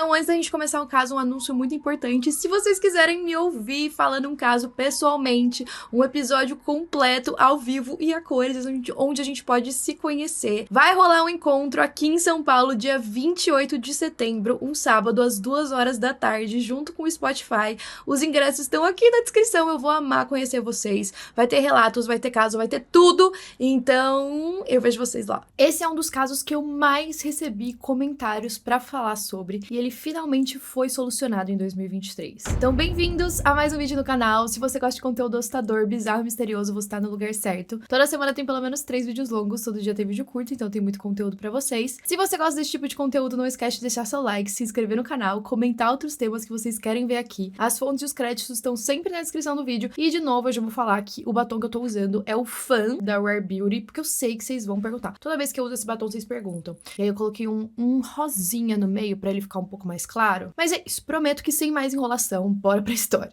Então, antes da gente começar o caso, um anúncio muito importante. Se vocês quiserem me ouvir falando um caso pessoalmente, um episódio completo, ao vivo e a cores, onde a gente pode se conhecer, vai rolar um encontro aqui em São Paulo, dia 28 de setembro, um sábado, às 2 horas da tarde, junto com o Spotify. Os ingressos estão aqui na descrição, eu vou amar conhecer vocês. Vai ter relatos, vai ter caso, vai ter tudo. Então, eu vejo vocês lá. Esse é um dos casos que eu mais recebi comentários pra falar sobre, e ele finalmente foi solucionado em 2023. Então, bem-vindos a mais um vídeo no canal. Se você gosta de conteúdo assustador, bizarro, misterioso, você tá no lugar certo. Toda semana tem pelo menos 3 vídeos longos, todo dia tem vídeo curto, então tem muito conteúdo pra vocês. Se você gosta desse tipo de conteúdo, não esquece de deixar seu like, se inscrever no canal, comentar outros temas que vocês querem ver aqui. As fontes e os créditos estão sempre na descrição do vídeo. E, de novo, eu já vou falar que o batom que eu tô usando é o Fan da Rare Beauty, porque eu sei que vocês vão perguntar. Toda vez que eu uso esse batom, vocês perguntam. E aí eu coloquei um rosinha no meio pra ele ficar um pouco mais claro. Mas é isso, prometo que sem mais enrolação, bora pra história.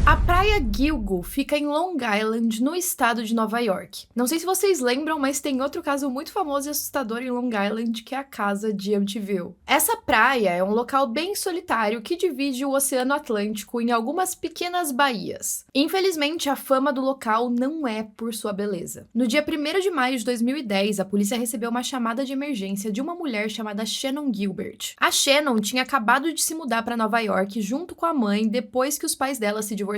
A Praia Gilgo fica em Long Island, no estado de Nova York. Não sei se vocês lembram, mas tem outro caso muito famoso e assustador em Long Island, que é a casa de Amityville. Essa praia é um local bem solitário que divide o Oceano Atlântico em algumas pequenas baías. Infelizmente, a fama do local não é por sua beleza. No dia 1º de maio de 2010, a polícia recebeu uma chamada de emergência de uma mulher chamada Shannon Gilbert. A Shannon tinha acabado de se mudar para Nova York junto com a mãe depois que os pais dela se divorciaram.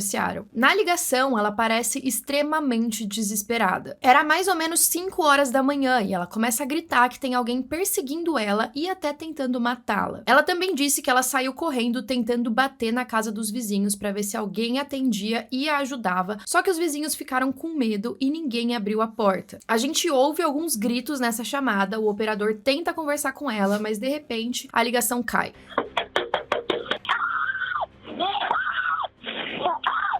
Na ligação, ela parece extremamente desesperada. Era mais ou menos 5 horas da manhã e ela começa a gritar que tem alguém perseguindo ela e até tentando matá-la. Ela também disse que ela saiu correndo tentando bater na casa dos vizinhos para ver se alguém atendia e a ajudava, só que os vizinhos ficaram com medo e ninguém abriu a porta. A gente ouve alguns gritos nessa chamada, o operador tenta conversar com ela, mas de repente a ligação cai.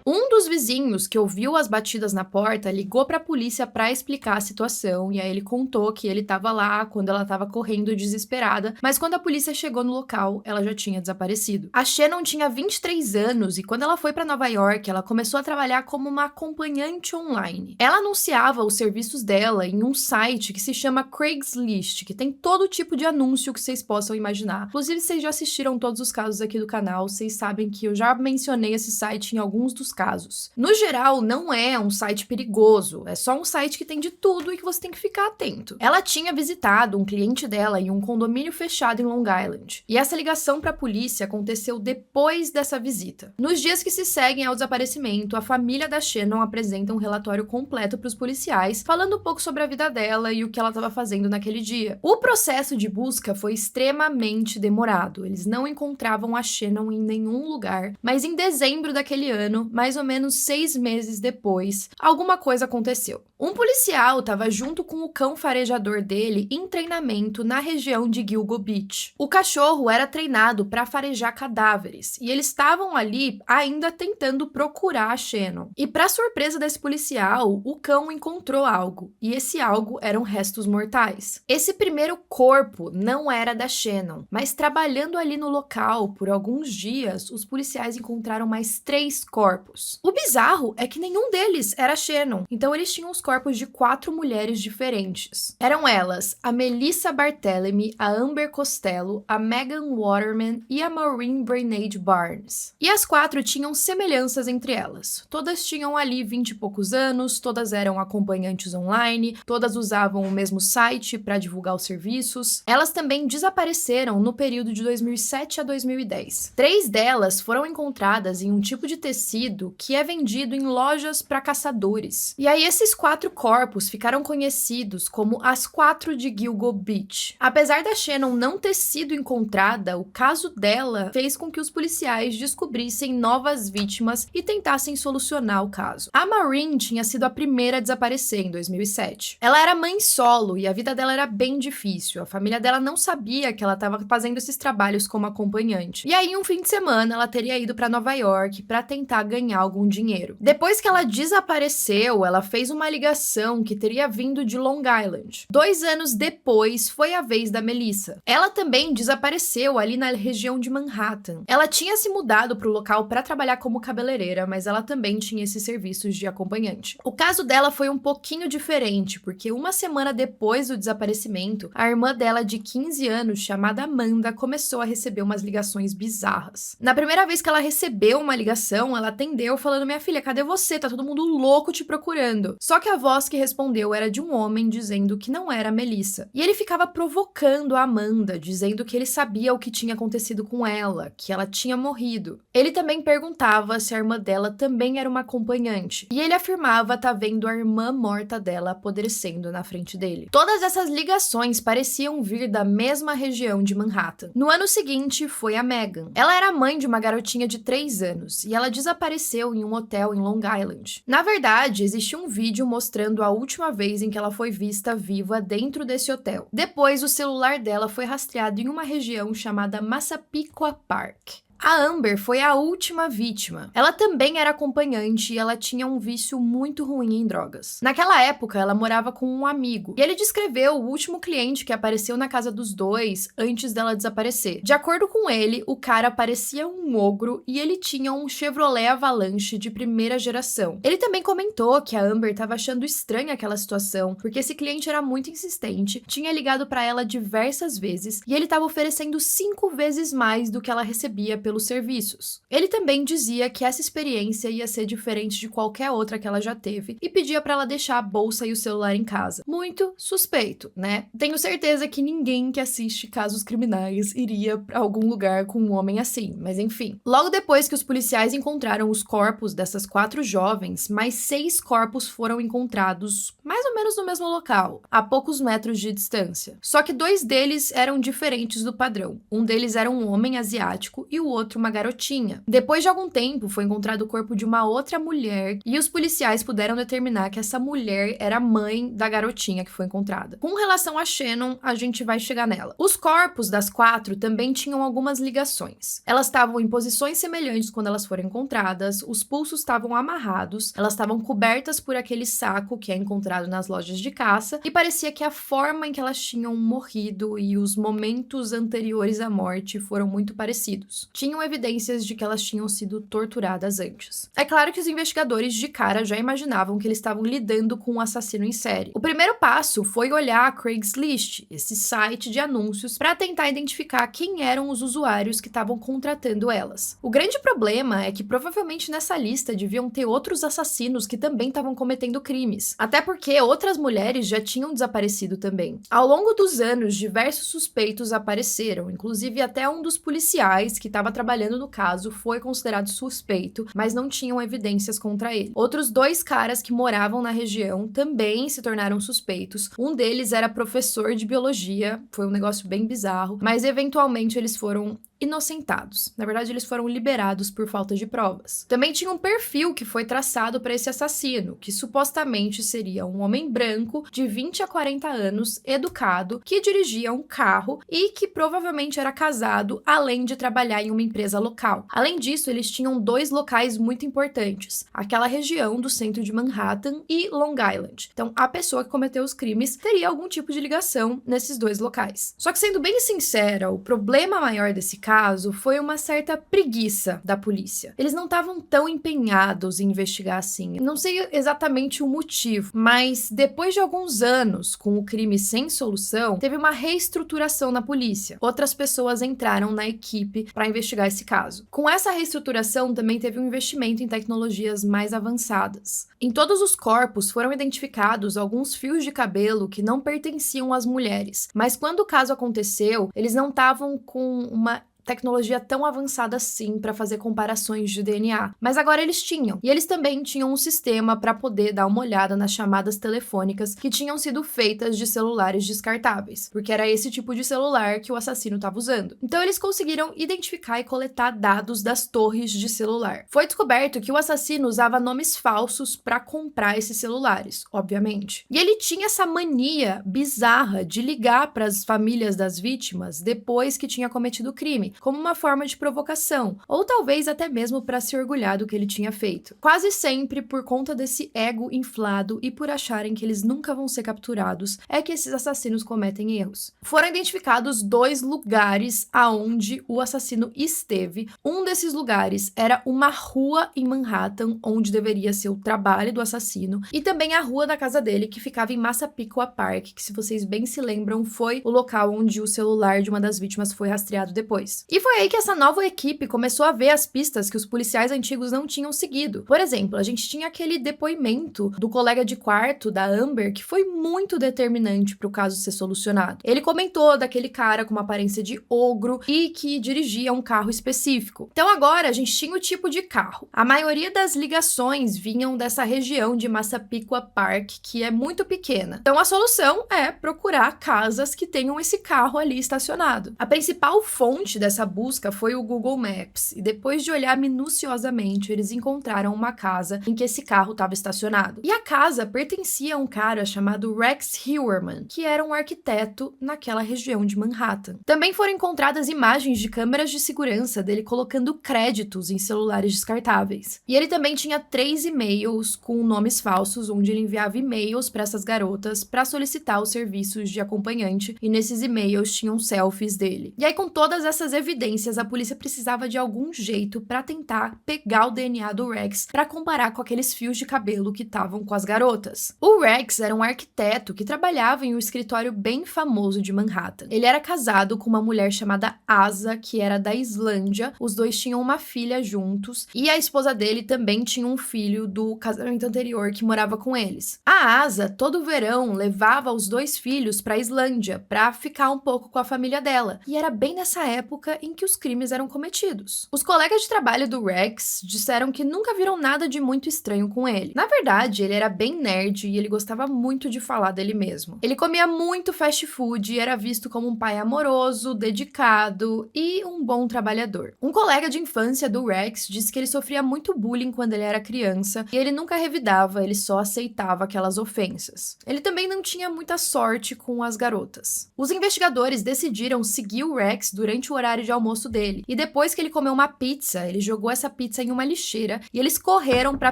Um dos vizinhos que ouviu as batidas na porta ligou para a polícia para explicar a situação, e aí ele contou que ele estava lá quando ela estava correndo desesperada, mas quando a polícia chegou no local, ela já tinha desaparecido. A Shannon tinha 23 anos e quando ela foi para Nova York, ela começou a trabalhar como uma acompanhante online. Ela anunciava os serviços dela em um site que se chama Craigslist, que tem todo tipo de anúncio que vocês possam imaginar. Inclusive, vocês já assistiram todos os casos aqui do canal, vocês sabem que eu já mencionei esse site em alguns dos casos. No geral, não é um site perigoso, é só um site que tem de tudo e que você tem que ficar atento. Ela tinha visitado um cliente dela em um condomínio fechado em Long Island, e essa ligação para a polícia aconteceu depois dessa visita. Nos dias que se seguem ao desaparecimento, a família da Shannon apresenta um relatório completo para os policiais, falando um pouco sobre a vida dela e o que ela estava fazendo naquele dia. O processo de busca foi extremamente demorado, eles não encontravam a Shannon em nenhum lugar, mas em dezembro daquele ano, mais ou menos 6 meses depois, alguma coisa aconteceu. Um policial estava junto com o cão farejador dele em treinamento na região de Gilgo Beach. O cachorro era treinado para farejar cadáveres e eles estavam ali ainda tentando procurar a Shannon. E para surpresa desse policial, o cão encontrou algo, e esse algo eram restos mortais. Esse primeiro corpo não era da Shannon, mas trabalhando ali no local por alguns dias, os policiais encontraram mais 3 corpos. O bizarro é que nenhum deles era Shannon, então eles tinham os corpos de 4 mulheres diferentes. Eram elas a Melissa Barthelemy, a Amber Costello, a Megan Waterman e a Maureen Brainade Barnes. E as 4 tinham semelhanças entre elas. Todas tinham ali 20 e poucos anos, todas eram acompanhantes online, todas usavam o mesmo site para divulgar os serviços. Elas também desapareceram no período de 2007 a 2010. 3 delas foram encontradas em um tipo de tecido que é vendido em lojas para caçadores. E aí esses 4 corpos ficaram conhecidos como as 4 de Gilgo Beach. Apesar da Shannon não ter sido encontrada, o caso dela fez com que os policiais descobrissem novas vítimas e tentassem solucionar o caso. A Maureen tinha sido a primeira a desaparecer em 2007. Ela era mãe solo e a vida dela era bem difícil. A família dela não sabia que ela estava fazendo esses trabalhos como acompanhante. E aí, um fim de semana, ela teria ido para Nova York para tentar ganhar algum com dinheiro. Depois que ela desapareceu, ela fez uma ligação que teria vindo de Long Island. 2 anos depois, foi a vez da Melissa. Ela também desapareceu ali na região de Manhattan. Ela tinha se mudado para o local para trabalhar como cabeleireira, mas ela também tinha esses serviços de acompanhante. O caso dela foi um pouquinho diferente, porque uma semana depois do desaparecimento, a irmã dela de 15 anos, chamada Amanda, começou a receber umas ligações bizarras. Na primeira vez que ela recebeu uma ligação, ela atendeu falando: minha filha, cadê você? Tá todo mundo louco te procurando. Só que a voz que respondeu era de um homem dizendo que não era a Melissa. E ele ficava provocando a Amanda, dizendo que ele sabia o que tinha acontecido com ela, que ela tinha morrido. Ele também perguntava se a irmã dela também era uma acompanhante. E ele afirmava estar vendo a irmã morta dela apodrecendo na frente dele. Todas essas ligações pareciam vir da mesma região de Manhattan. No ano seguinte, foi a Megan. Ela era mãe de uma garotinha de 3 anos e ela desapareceu em um hotel em Long Island. Na verdade, existia um vídeo mostrando a última vez em que ela foi vista viva dentro desse hotel. Depois, o celular dela foi rastreado em uma região chamada Massapequa Park. A Amber foi a última vítima. Ela também era acompanhante e ela tinha um vício muito ruim em drogas. Naquela época, ela morava com um amigo, e ele descreveu o último cliente que apareceu na casa dos dois antes dela desaparecer. De acordo com ele, o cara parecia um ogro e ele tinha um Chevrolet Avalanche de primeira geração. Ele também comentou que a Amber estava achando estranha aquela situação, porque esse cliente era muito insistente, tinha ligado para ela diversas vezes e ele estava oferecendo 5 vezes mais do que ela recebia pelos serviços. Ele também dizia que essa experiência ia ser diferente de qualquer outra que ela já teve e pedia para ela deixar a bolsa e o celular em casa. Muito suspeito, né? Tenho certeza que ninguém que assiste casos criminais iria para algum lugar com um homem assim, mas enfim. Logo depois que os policiais encontraram os corpos dessas 4 jovens, mais 6 corpos foram encontrados mais ou menos no mesmo local, a poucos metros de distância. Só que 2 deles eram diferentes do padrão. Um deles era um homem asiático e o outro uma garotinha. Depois de algum tempo, foi encontrado o corpo de uma outra mulher e os policiais puderam determinar que essa mulher era a mãe da garotinha que foi encontrada. Com relação a Shannon, a gente vai chegar nela. Os corpos das 4 também tinham algumas ligações. Elas estavam em posições semelhantes quando elas foram encontradas, os pulsos estavam amarrados, elas estavam cobertas por aquele saco que é encontrado nas lojas de caça e parecia que a forma em que elas tinham morrido e os momentos anteriores à morte foram muito parecidos. Tinham evidências de que elas tinham sido torturadas antes. É claro que os investigadores de cara já imaginavam que eles estavam lidando com um assassino em série. O primeiro passo foi olhar a Craigslist, esse site de anúncios, para tentar identificar quem eram os usuários que estavam contratando elas. O grande problema é que provavelmente nessa lista deviam ter outros assassinos que também estavam cometendo crimes, até porque outras mulheres já tinham desaparecido também. Ao longo dos anos, diversos suspeitos apareceram, inclusive até um dos policiais que estava trabalhando no caso foi considerado suspeito, mas não tinham evidências contra ele. Outros 2 caras que moravam na região também se tornaram suspeitos. Um deles era professor de biologia, foi um negócio bem bizarro, mas eventualmente eles foram inocentados. Na verdade, eles foram liberados por falta de provas. Também tinha um perfil que foi traçado para esse assassino, que supostamente seria um homem branco de 20 a 40 anos, educado, que dirigia um carro e que provavelmente era casado, além de trabalhar em uma empresa local. Além disso, eles tinham 2 locais muito importantes, aquela região do centro de Manhattan e Long Island. Então, a pessoa que cometeu os crimes teria algum tipo de ligação nesses 2 locais. Só que, sendo bem sincera, o problema maior desse caso foi uma certa preguiça da polícia. Eles não estavam tão empenhados em investigar assim. Não sei exatamente o motivo, mas depois de alguns anos com o crime sem solução, teve uma reestruturação na polícia. Outras pessoas entraram na equipe para investigar esse caso. Com essa reestruturação também teve um investimento em tecnologias mais avançadas. Em todos os corpos foram identificados alguns fios de cabelo que não pertenciam às mulheres, mas quando o caso aconteceu, eles não estavam com uma tecnologia tão avançada assim para fazer comparações de DNA. Mas agora eles tinham. E eles também tinham um sistema para poder dar uma olhada nas chamadas telefônicas que tinham sido feitas de celulares descartáveis, porque era esse tipo de celular que o assassino estava usando. Então eles conseguiram identificar e coletar dados das torres de celular. Foi descoberto que o assassino usava nomes falsos para comprar esses celulares, obviamente. E ele tinha essa mania bizarra de ligar para as famílias das vítimas depois que tinha cometido o crime. como uma forma de provocação, ou talvez até mesmo para se orgulhar do que ele tinha feito. Quase sempre, por conta desse ego inflado e por acharem que eles nunca vão ser capturados, é que esses assassinos cometem erros. Foram identificados 2 lugares aonde o assassino esteve. Um desses lugares era uma rua em Manhattan, onde deveria ser o trabalho do assassino, e também a rua da casa dele, que ficava em Massapequa Park, que, se vocês bem se lembram, foi o local onde o celular de uma das vítimas foi rastreado depois. E foi aí que essa nova equipe começou a ver as pistas que os policiais antigos não tinham seguido. Por exemplo, a gente tinha aquele depoimento do colega de quarto da Amber, que foi muito determinante para o caso ser solucionado. Ele comentou daquele cara com uma aparência de ogro e que dirigia um carro específico. Então agora a gente tinha o tipo de carro. A maioria das ligações vinham dessa região de Massapequa Park, que é muito pequena. Então a solução é procurar casas que tenham esse carro ali estacionado. A principal fonte dessa busca foi o Google Maps, e depois de olhar minuciosamente, eles encontraram uma casa em que esse carro estava estacionado. E a casa pertencia a um cara chamado Rex Heuermann, que era um arquiteto naquela região de Manhattan. Também foram encontradas imagens de câmeras de segurança dele colocando créditos em celulares descartáveis. E ele também tinha 3 e-mails com nomes falsos, onde ele enviava e-mails para essas garotas para solicitar os serviços de acompanhante, e nesses e-mails tinham selfies dele. E aí, com todas essas evidências, a polícia precisava de algum jeito para tentar pegar o DNA do Rex para comparar com aqueles fios de cabelo que estavam com as garotas. O Rex era um arquiteto que trabalhava em um escritório bem famoso de Manhattan. Ele era casado com uma mulher chamada Asa, que era da Islândia. Os dois tinham uma filha juntos, e a esposa dele também tinha um filho do casamento anterior que morava com eles. A Asa, todo verão, levava os 2 filhos para a Islândia para ficar um pouco com a família dela, e era bem nessa época em que os crimes eram cometidos. Os colegas de trabalho do Rex disseram que nunca viram nada de muito estranho com ele. Na verdade, ele era bem nerd e ele gostava muito de falar dele mesmo. Ele comia muito fast food e era visto como um pai amoroso, dedicado e um bom trabalhador. Um colega de infância do Rex disse que ele sofria muito bullying quando ele era criança e ele nunca revidava, ele só aceitava aquelas ofensas. Ele também não tinha muita sorte com as garotas. Os investigadores decidiram seguir o Rex durante o horário de almoço dele, e depois que ele comeu uma pizza, ele jogou essa pizza em uma lixeira e eles correram para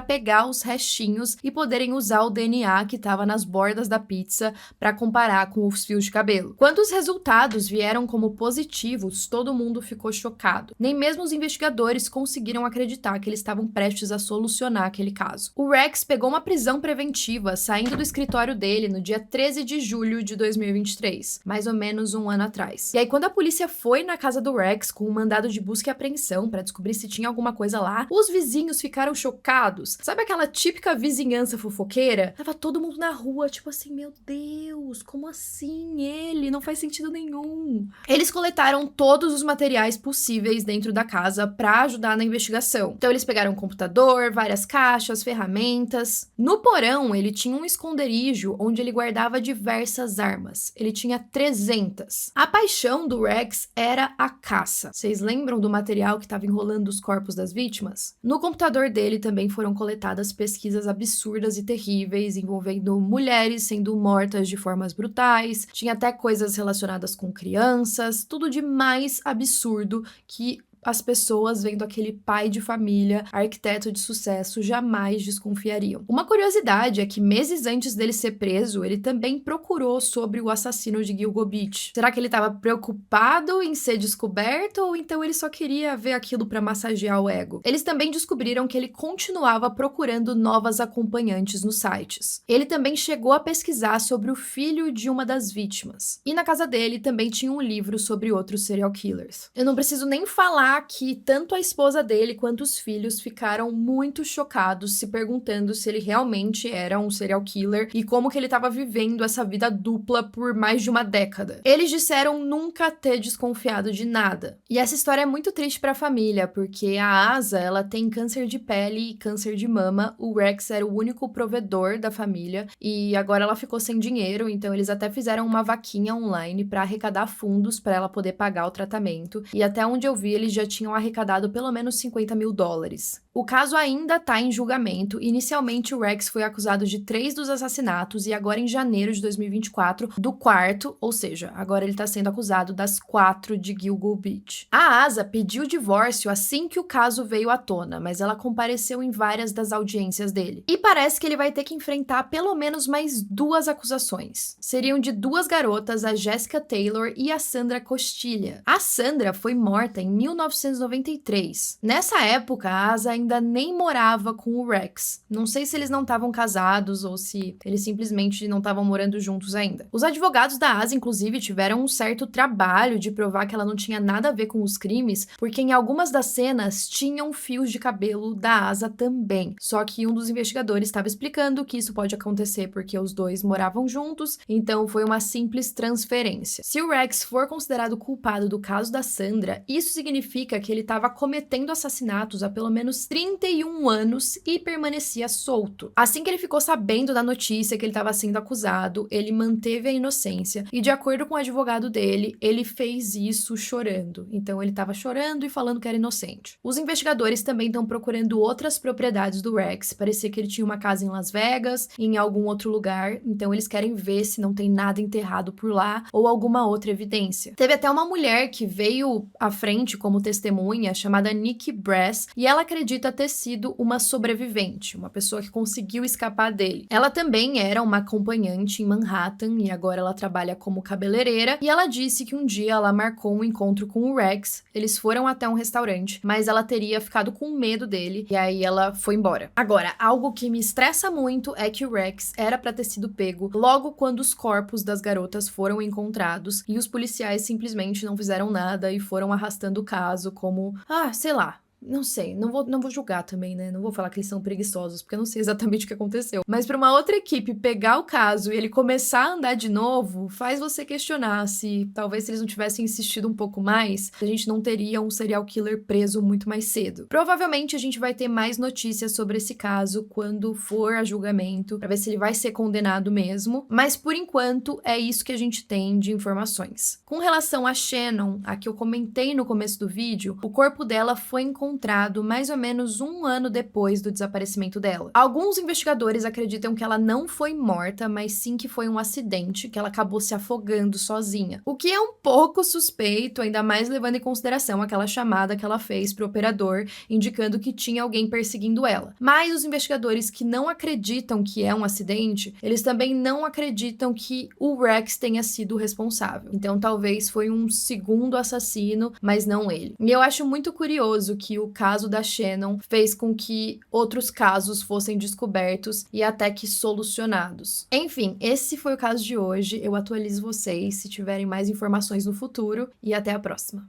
pegar os restinhos e poderem usar o DNA que estava nas bordas da pizza para comparar com os fios de cabelo. Quando os resultados vieram como positivos, todo mundo ficou chocado. Nem mesmo os investigadores conseguiram acreditar que eles estavam prestes a solucionar aquele caso. O Rex pegou uma prisão preventiva saindo do escritório dele no dia 13 de julho de 2023, mais ou menos um ano atrás. E aí, quando a polícia foi na casa do Rex com um mandado de busca e apreensão para descobrir se tinha alguma coisa lá, os vizinhos ficaram chocados. Sabe aquela típica vizinhança fofoqueira? Tava todo mundo na rua, tipo assim, meu Deus, como assim ele? Não faz sentido nenhum. Eles coletaram todos os materiais possíveis dentro da casa para ajudar na investigação. Então eles pegaram um computador, várias caixas, ferramentas. No porão, ele tinha um esconderijo onde ele guardava diversas armas. Ele tinha 300. A paixão do Rex era a caça. Vocês lembram do material que estava enrolando os corpos das vítimas? No computador dele também foram coletadas pesquisas absurdas e terríveis envolvendo mulheres sendo mortas de formas brutais. Tinha até coisas relacionadas com crianças, tudo de mais absurdo que as pessoas vendo aquele pai de família, arquiteto de sucesso, jamais desconfiariam. Uma curiosidade é que meses antes dele ser preso, ele também procurou sobre o assassino de Gilgo Beach. Será que ele estava preocupado em ser descoberto ou então ele só queria ver aquilo para massagear o ego? Eles também descobriram que ele continuava procurando novas acompanhantes nos sites. Ele também chegou a pesquisar sobre o filho de uma das vítimas. E na casa dele também tinha um livro sobre outros serial killers. Eu não preciso nem falar que tanto a esposa dele quanto os filhos ficaram muito chocados, se perguntando se ele realmente era um serial killer e como que ele estava vivendo essa vida dupla por mais de uma década. Eles disseram nunca ter desconfiado de nada. E essa história é muito triste para a família, porque a Asa, ela tem câncer de pele e câncer de mama. O Rex era o único provedor da família e agora ela ficou sem dinheiro, então eles até fizeram uma vaquinha online para arrecadar fundos para ela poder pagar o tratamento. E até onde eu vi, eles já já tinham arrecadado pelo menos $50.000. O caso ainda tá em julgamento. Inicialmente, o Rex foi acusado de 3 dos assassinatos e agora em janeiro de 2024, do 4º, ou seja, agora ele tá sendo acusado das 4 de Gilgo Beach. A Asa pediu o divórcio assim que o caso veio à tona, mas ela compareceu em várias das audiências dele. E parece que ele vai ter que enfrentar pelo menos mais 2 acusações. Seriam de 2 garotas, a Jessica Taylor e a Sandra Costilha. A Sandra foi morta em 1993. Nessa época, a Asa ainda nem morava com o Rex. Não sei se eles não estavam casados ou se eles simplesmente não estavam morando juntos ainda. Os advogados da Asa, inclusive, tiveram um certo trabalho de provar que ela não tinha nada a ver com os crimes, porque em algumas das cenas tinham fios de cabelo da Asa também. Só que um dos investigadores estava explicando que isso pode acontecer porque os dois moravam juntos, então foi uma simples transferência. Se o Rex for considerado culpado do caso da Sandra, isso significa que ele estava cometendo assassinatos há pelo menos 31 anos e permanecia solto. Assim que ele ficou sabendo da notícia que ele estava sendo acusado, ele manteve a inocência e, de acordo com o advogado dele, ele fez isso chorando. Então ele estava chorando e falando que era inocente. Os investigadores também estão procurando outras propriedades do Rex. Parecia que ele tinha uma casa em Las Vegas, em algum outro lugar, então eles querem ver se não tem nada enterrado por lá ou alguma outra evidência. Teve até uma mulher que veio à frente como testemunha, chamada Nikki Brass, e ela acredita ter sido uma sobrevivente, uma pessoa que conseguiu escapar dele. Ela também era uma acompanhante em Manhattan e agora ela trabalha como cabeleireira, e ela disse que um dia ela marcou um encontro com o Rex, eles foram até um restaurante, mas ela teria ficado com medo dele e aí ela foi embora. Agora, algo que me estressa muito é que o Rex era pra ter sido pego logo quando os corpos das garotas foram encontrados e os policiais simplesmente não fizeram nada e foram arrastando o caso como, sei lá. Não sei, não vou julgar também, né? Não vou falar que eles são preguiçosos, porque eu não sei exatamente o que aconteceu. Mas pra uma outra equipe pegar o caso e ele começar a andar de novo, faz você questionar se talvez se eles não tivessem insistido um pouco mais, a gente não teria um serial killer preso muito mais cedo. Provavelmente a gente vai ter mais notícias sobre esse caso quando for a julgamento, pra ver se ele vai ser condenado mesmo. Mas por enquanto é isso que a gente tem de informações. Com relação a Shannon, a que eu comentei no começo do vídeo, o corpo dela foi encontrado mais ou menos 1 ano depois do desaparecimento dela. Alguns investigadores acreditam que ela não foi morta, mas sim que foi um acidente, que ela acabou se afogando sozinha. O que é um pouco suspeito, ainda mais levando em consideração aquela chamada que ela fez pro operador, indicando que tinha alguém perseguindo ela. Mas os investigadores que não acreditam que é um acidente, eles também não acreditam que o Rex tenha sido o responsável. Então talvez foi um segundo assassino, mas não ele. E eu acho muito curioso que o caso da Shannon fez com que outros casos fossem descobertos e até que solucionados. Enfim, esse foi o caso de hoje. Eu atualizo vocês se tiverem mais informações no futuro e até a próxima.